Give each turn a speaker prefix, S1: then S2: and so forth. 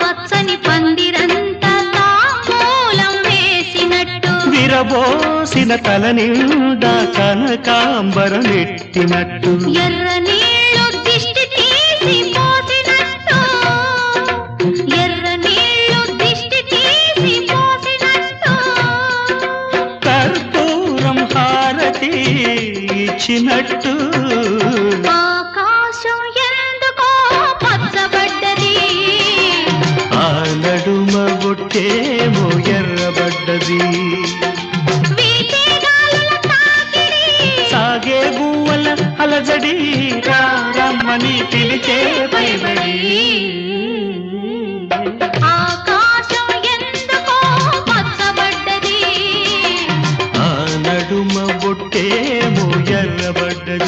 S1: పచ్చని పందిరంతా తాంబూలం వేసినట్టు
S2: విరబోసిన తల నిండా కనకాంబరం ఎట్టినట్టు
S1: ఎర్ర నీళ్ళు దిష్టి తీసి పోసినట్టు ఎర్ర నీళ్ళు దిష్టి తీసి పోసినట్టు
S2: కర్పూరం హారతి ఇచ్చినట్టు
S1: ఆకాశం ఎందుకో పచ్చబడ్డది
S2: ఆ నడుమ బొట్టేమో ఎర్రబడ్డది
S1: వీచే గాలుల తాకిడి
S2: సాగే గువ్వల అలజడి రమ్మని పిలిచే పైబడి